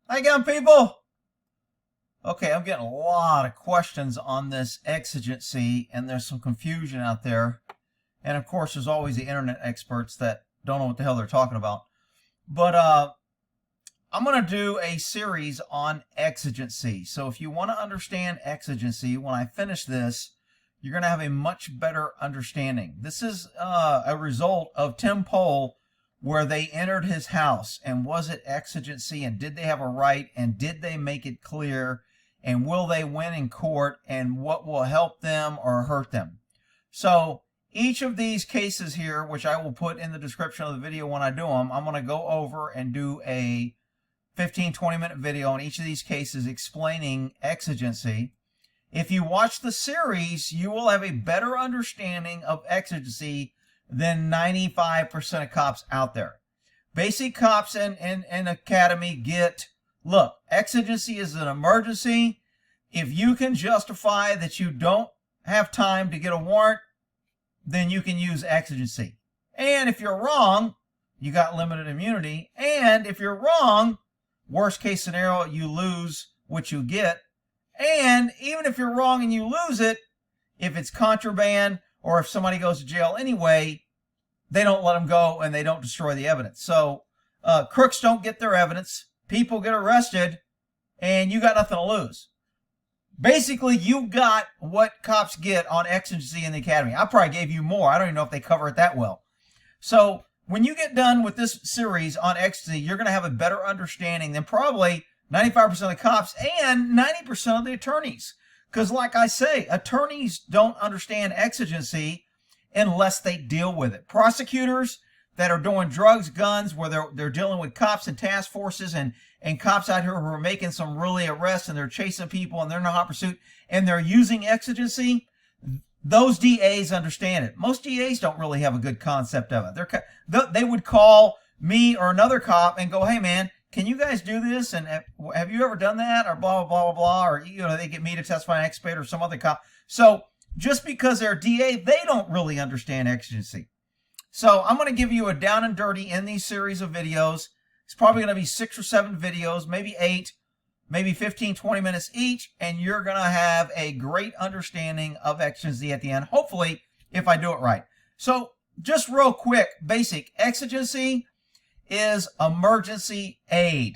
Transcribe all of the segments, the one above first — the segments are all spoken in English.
How you going, people? Okay, I'm getting a lot of questions on this exigency, and there's some confusion out there. And of course, there's always the internet experts that don't know what the hell they're talking about. But I'm going to do a series on exigency. So if you want to understand exigency, when I finish this, you're going to have a much better understanding. This is a result of Tim Poll, where they entered his house, and was it exigency, and did they have a right, and did they make it clear, and will they win in court, and what will help them or hurt them. So each of these cases here, which I will put in the description of the video when I do them, I'm going to go over and do a 15-20 minute video on each of these cases explaining exigency. If you watch the series, you will have a better understanding of exigency than 95% of cops out there. Basic cops and academy get, look, exigency is an emergency. If you can justify that you don't have time to get a warrant, then you can use exigency. And if you're wrong, you got limited immunity. And if you're wrong, worst case scenario, you lose what you get. And even if you're wrong and you lose it, if it's contraband or if somebody goes to jail anyway, they don't let them go and they don't destroy the evidence. So crooks don't get their evidence, people get arrested, and you got nothing to lose. Basically, you got what cops get on exigency in the academy. I probably gave you more. I don't even know if they cover it that well. So when you get done with this series on exigency, you're going to have a better understanding than probably 95% of the cops and 90% of the attorneys. Because like I say, attorneys don't understand exigency unless they deal with it. Prosecutors that are doing drugs, guns, where they're dealing with cops and task forces and cops out here who are making some really arrests and they're chasing people and they're in a hot pursuit and they're using exigency, those DAs understand it. Most DAs don't really have a good concept of it. They would call me or another cop and go, hey man, can you guys do this? And have you ever done that? Or blah, blah, blah, blah, or, you know, they get me to testify an expert or some other cop. So just because they're DA, they don't really understand exigency. So I'm going to give you a down and dirty in these series of videos. It's probably going to be 6 or 7 videos, maybe 8, maybe 15, 20 minutes each. And you're going to have a great understanding of exigency at the end, hopefully, if I do it right. So just real quick, basic exigency is emergency aid.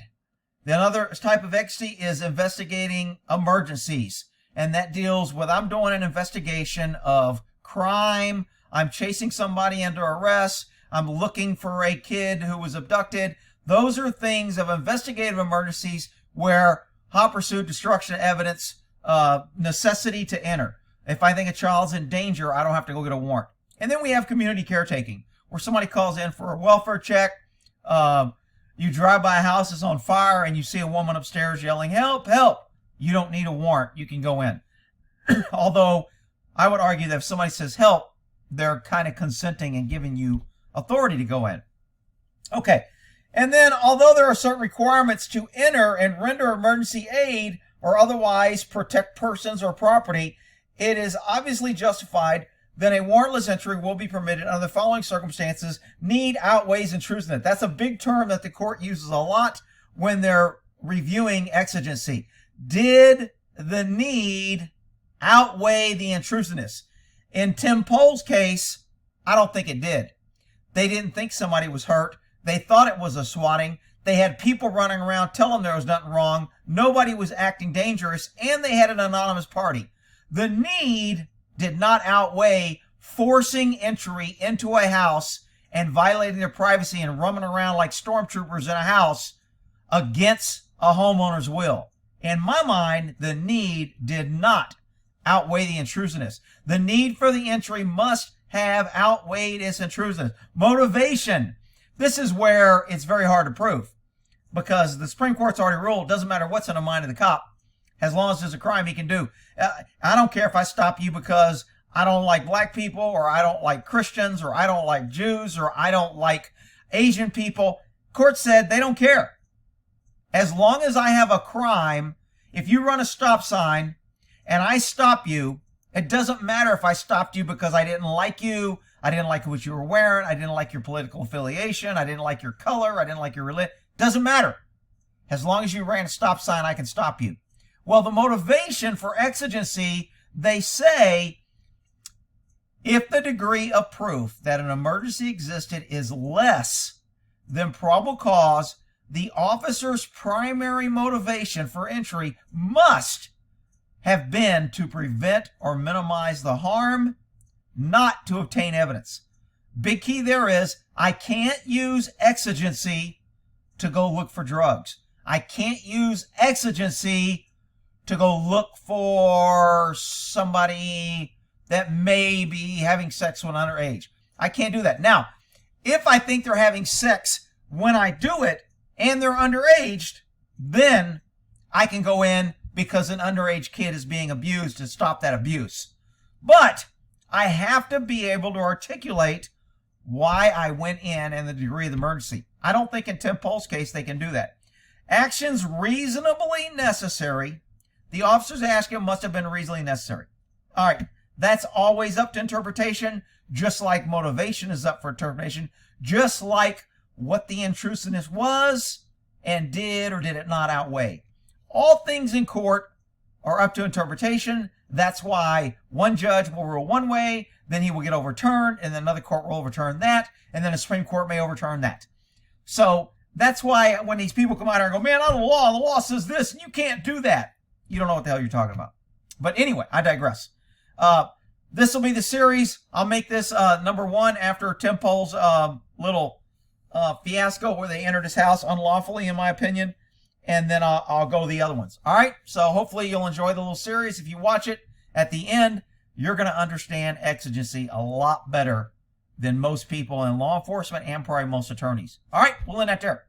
The other type of exigency is investigating emergencies. And that deals with, I'm doing an investigation of crime. I'm chasing somebody under arrest. I'm looking for a kid who was abducted. Those are things of investigative emergencies where hot pursuit, destruction of evidence, necessity to enter. If I think a child's in danger, I don't have to go get a warrant. And then we have community caretaking, where somebody calls in for a welfare check. You drive by a house that's on fire and you see a woman upstairs yelling, help, help. You don't need a warrant. You can go in. Although I would argue that if somebody says help, they're kind of consenting and giving you authority to go in. Okay. And then although there are certain requirements to enter and render emergency aid or otherwise protect persons or property, it is obviously justified that a warrantless entry will be permitted under the following circumstances. Need outweighs intrusiveness. That's a big term that the court uses a lot when they're reviewing exigency. Did the need outweigh the intrusiveness? In Tim Poll's case, I don't think it did. They didn't think somebody was hurt. They thought it was a swatting. They had people running around telling them there was nothing wrong. Nobody was acting dangerous, and they had an anonymous party. The need did not outweigh forcing entry into a house and violating their privacy and roaming around like stormtroopers in a house against a homeowner's will. In my mind, the need did not outweigh the intrusiveness. The need for the entry must have outweighed its intrusiveness. Motivation. This is where it's very hard to prove, because the Supreme Court's already ruled it doesn't matter what's in the mind of the cop. As long as there's a crime he can do. I don't care if I stop you because I don't like black people, or I don't like Christians, or I don't like Jews, or I don't like Asian people. Court said they don't care. As long as I have a crime, if you run a stop sign and I stop you, it doesn't matter if I stopped you because I didn't like you, I didn't like what you were wearing, I didn't like your political affiliation, I didn't like your color, I didn't like your religion. Doesn't matter. As long as you ran a stop sign, I can stop you. Well, the motivation for exigency, they say, if the degree of proof that an emergency existed is less than probable cause, the officer's primary motivation for entry must have been to prevent or minimize the harm, not to obtain evidence. Big key there is, I can't use exigency to go look for drugs. I can't use exigency to go look for somebody that may be having sex when underage. I can't do that. Now, if I think they're having sex when I do it and they're underage, then I can go in because an underage kid is being abused to stop that abuse. But I have to be able to articulate why I went in and the degree of the emergency. I don't think in Tim Pole's case they can do that. Actions reasonably necessary. The officers asking must have been reasonably necessary. All right, that's always up to interpretation, just like motivation is up for interpretation, just like what the intrusiveness was and did or did it not outweigh. All things in court are up to interpretation. That's why one judge will rule one way, then he will get overturned, and then another court will overturn that, and then the Supreme Court may overturn that. So that's why when these people come out here and go, man, on the law says this, and you can't do that. You don't know what the hell you're talking about. But anyway, I digress. This will be the series. I'll make this number 1 after Tim Pole's little fiasco where they entered his house unlawfully, in my opinion. And then I'll go the other ones. All right? So hopefully you'll enjoy the little series. If you watch it, at the end, you're going to understand exigency a lot better than most people in law enforcement and probably most attorneys. All right? We'll end that there.